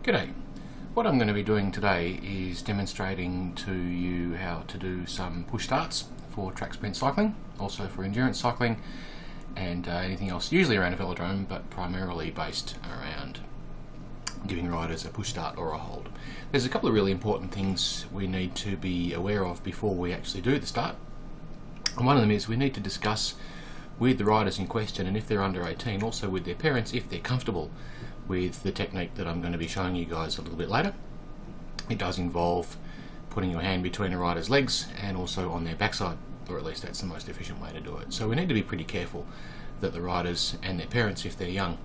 G'day. What I'm going to be doing today is demonstrating to you how to do some push starts for track sprint cycling, also for endurance cycling and anything else, usually around a velodrome, but primarily based around giving riders a push start or a hold. There's a couple of really important things we need to be aware of before we actually do the start, and one of them is we need to discuss with the riders in question, and if they're under 18, also with their parents, if they're comfortable with the technique that I'm going to be showing you guys a little bit later. It does involve putting your hand between a rider's legs and also on their backside, or at least that's the most efficient way to do it. So we need to be pretty careful that the riders and their parents, if they're young,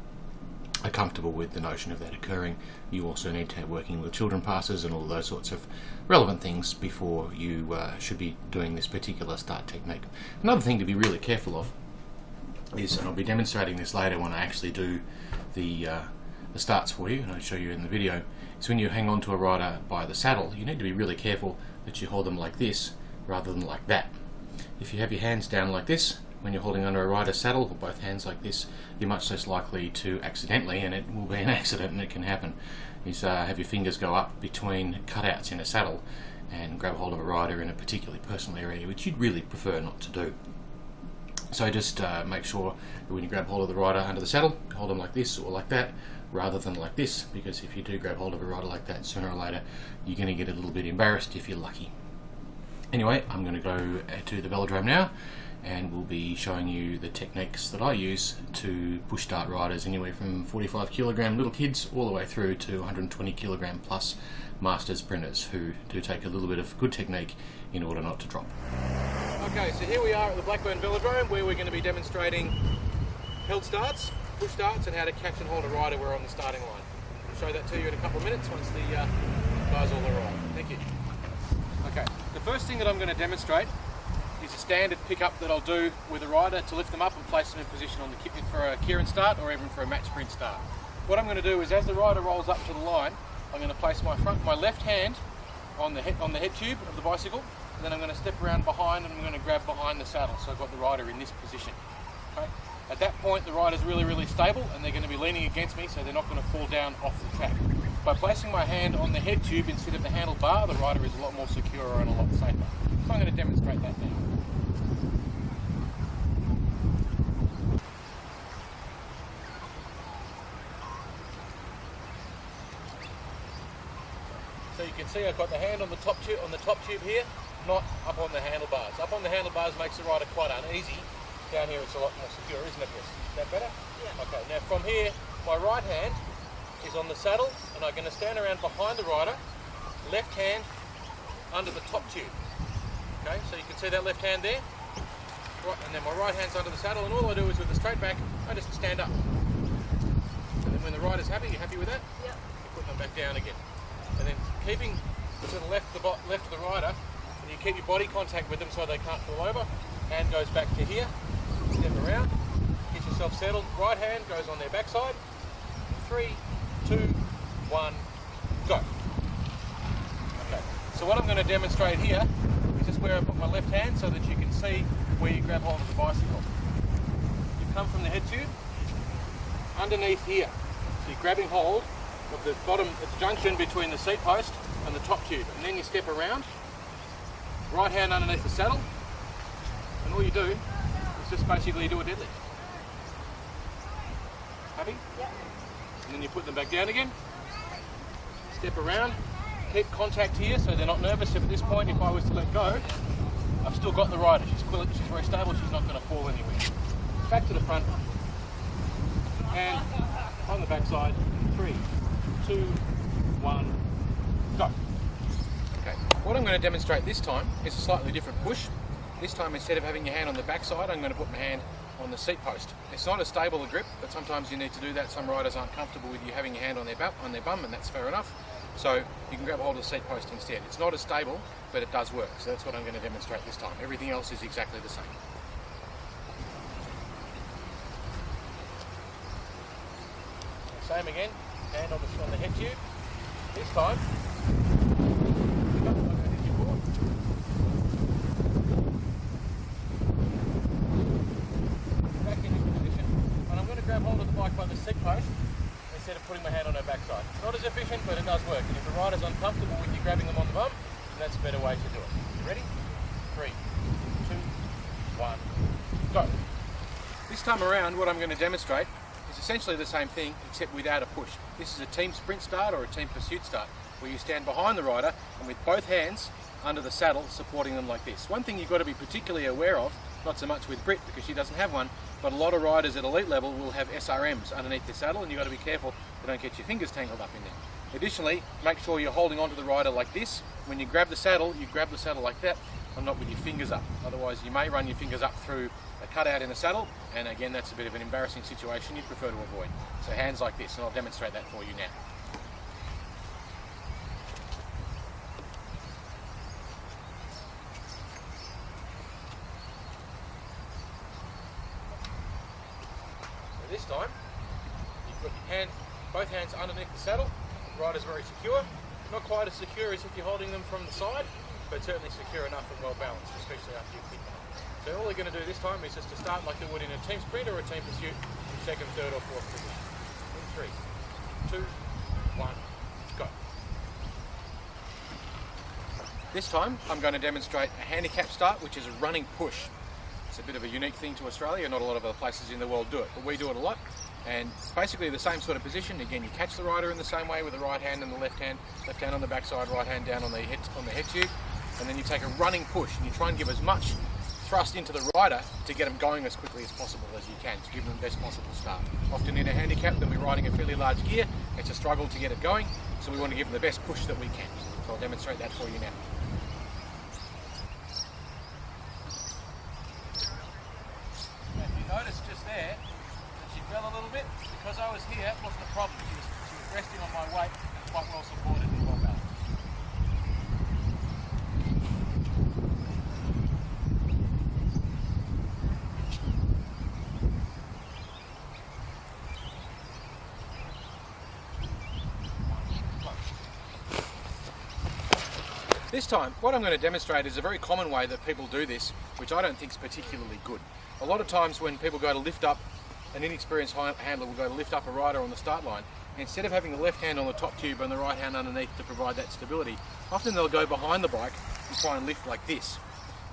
are comfortable with the notion of that occurring. You also need to have working with children passes and all those sorts of relevant things before you should be doing this particular start technique. Another thing to be really careful of is, and I'll be demonstrating this later when I actually do the starts for you, and I'll show you in the video, is when you hang on to a rider by the saddle, you need to be really careful that you hold them like this rather than like that. If you have your hands down like this when you're holding under a rider's saddle, or both hands like this, you're much less likely to accidentally, and it will be an accident and it can happen, is have your fingers go up between cutouts in a saddle and grab hold of a rider in a particularly personal area, which you'd really prefer not to do. So just make sure that when you grab hold of the rider under the saddle, hold them like this or like that, rather than like this, because if you do grab hold of a rider like that, sooner or later you're going to get a little bit embarrassed if you're lucky. Anyway, I'm going to go to the velodrome now, and we'll be showing you the techniques that I use to push start riders anywhere from 45 kilogram little kids all the way through to 120 kilogram plus master sprinters who do take a little bit of good technique in order not to drop. Okay, so here we are at the Blackburn Velodrome, where we're going to be demonstrating held starts, push starts, and how to catch and hold a rider where we're on the starting line. I'll show that to you in a couple of minutes once the guys all arrive. Thank you. Okay, the first thing that I'm going to demonstrate is a standard pickup that I'll do with a rider to lift them up and place them in position on the kit for a keirin start or even for a match sprint start. What I'm going to do is, as the rider rolls up to the line, I'm going to place my left hand on the head tube of the bicycle, and then I'm going to step around behind and I'm going to grab behind the saddle, so I've got the rider in this position. Okay? At that point, the rider's really stable and they're going to be leaning against me, so they're not going to fall down off the track. By placing my hand on the head tube instead of the handlebar, the rider is a lot more secure and a lot safer. So I'm going to demonstrate that now. So you can see I've got the hand on the top tube here, not up on the handlebars. Up on the handlebars makes the rider quite uneasy. Down here it's a lot more secure, isn't it, Chris? Is that better? Yeah. Okay, now from here, my right hand is on the saddle, and I'm going to stand around behind the rider, left hand under the top tube. Okay, so you can see that left hand there, right, and then my right hand's under the saddle, and all I do is with the straight back, I just stand up. And then when the rider's happy, you happy with that? Yeah. You put them back down again. And then keeping to the left of the rider, and you keep your body contact with them so they can't fall over. Hand goes back to here, step around, get yourself settled. Right hand goes on their backside. 3, 2, 1, go. Okay, so what I'm going to demonstrate here is just where I put my left hand so that you can see where you grab hold of the bicycle. You come from the head tube, underneath here. So you're grabbing hold of the bottom, it's the junction between the seat post and the top tube, and then you step around, right hand underneath the saddle, and all you do is just basically do a deadlift. Happy? Yep. And then you put them back down again, step around, keep contact here so they're not nervous. If at this point, if I was to let go, I've still got the rider. She's very stable, she's not going to fall anywhere. Back to the front, and on the backside, 3, 2, 1, go. Okay, what I'm going to demonstrate this time is a slightly different push. This time, instead of having your hand on the backside, I'm going to put my hand on the seat post. It's not as stable a grip, but sometimes you need to do that. Some riders aren't comfortable with you having your hand on their bum, and that's fair enough. So you can grab hold of the seat post instead. It's not as stable, but it does work. So that's what I'm going to demonstrate this time. Everything else is exactly the same. Same again, hand on the head tube. This time, back in this position, and I'm going to grab hold of the bike by the seat post instead of putting my hand on her backside. Not as efficient, but it does work. And if the rider's uncomfortable with you grabbing them on the bum, then that's a better way to do it. You ready? 3, 2, 1, go. This time around, what I'm going to demonstrate is essentially the same thing, except without a push. This is a team sprint start or a team pursuit start, where you stand behind the rider and with both hands under the saddle supporting them like this. One thing you've got to be particularly aware of, not so much with Brit because she doesn't have one, but a lot of riders at elite level will have SRMs underneath their saddle, and you've got to be careful you don't get your fingers tangled up in there. Additionally, make sure you're holding onto the rider like this. When you grab the saddle, you grab the saddle like that and not with your fingers up. Otherwise you may run your fingers up through a cutout in the saddle, and again that's a bit of an embarrassing situation you'd prefer to avoid. So hands like this, and I'll demonstrate that for you now. So this time, you've got your both hands underneath the saddle, the rider's very secure. Not quite as secure as if you're holding them from the side, but certainly secure enough and well balanced, especially after you pick them up. So all they're going to do this time is just to start like they would in a team sprint or a team pursuit, in second, third or fourth position. In 3, 2, 1, go. This time I'm going to demonstrate a handicap start, which is a running push. It's a bit of a unique thing to Australia, not a lot of other places in the world do it, but we do it a lot. And basically the same sort of position. Again, you catch the rider in the same way with the right hand and the left hand on the backside, right hand down on the head tube, and then you take a running push and you try and give as much thrust into the rider to get them going as quickly as possible as you can, to give them the best possible start. Often in a handicap, they'll be riding a fairly large gear, it's a struggle to get it going, so we want to give them the best push that we can. So I'll demonstrate that for you now. If you notice just there, that she fell a little bit, because I was here, it wasn't a problem. She was resting on my weight and quite well supported and well balanced. This time, what I'm going to demonstrate is a very common way that people do this, which I don't think is particularly good. A lot of times when people go to lift up, an inexperienced handler will go to lift up a rider on the start line, instead of having the left hand on the top tube and the right hand underneath to provide that stability, often they'll go behind the bike and try and lift like this.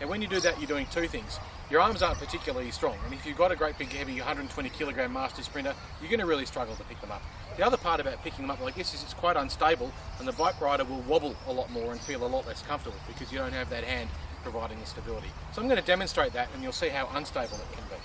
And when you do that, you're doing two things. Your arms aren't particularly strong, and if you've got a great big heavy 120 kilogram master sprinter, you're going to really struggle to pick them up. The other part about picking them up like this is it's quite unstable, and the bike rider will wobble a lot more and feel a lot less comfortable because you don't have that hand providing the stability. So I'm going to demonstrate that, and you'll see how unstable it can be.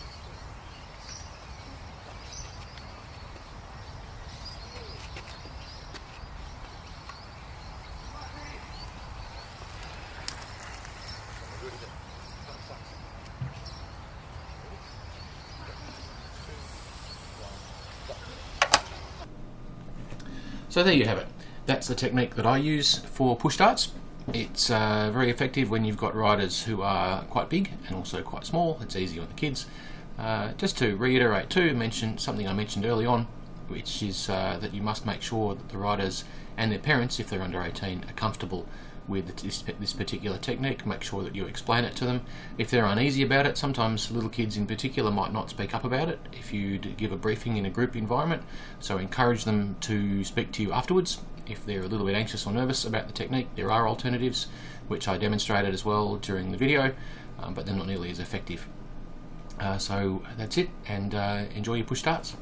So there you have it. That's the technique that I use for push starts. It's very effective when you've got riders who are quite big and also quite small. It's easy on the kids. Just to reiterate too, mention something I mentioned early on, which is that you must make sure that the riders and their parents, if they're under 18, are comfortable with this particular technique. Make sure that you explain it to them. If they're uneasy about it, sometimes little kids in particular might not speak up about it if you give a briefing in a group environment, so encourage them to speak to you afterwards. If they're a little bit anxious or nervous about the technique, there are alternatives, which I demonstrated as well during the video, but they're not nearly as effective. So that's it, and enjoy your push starts.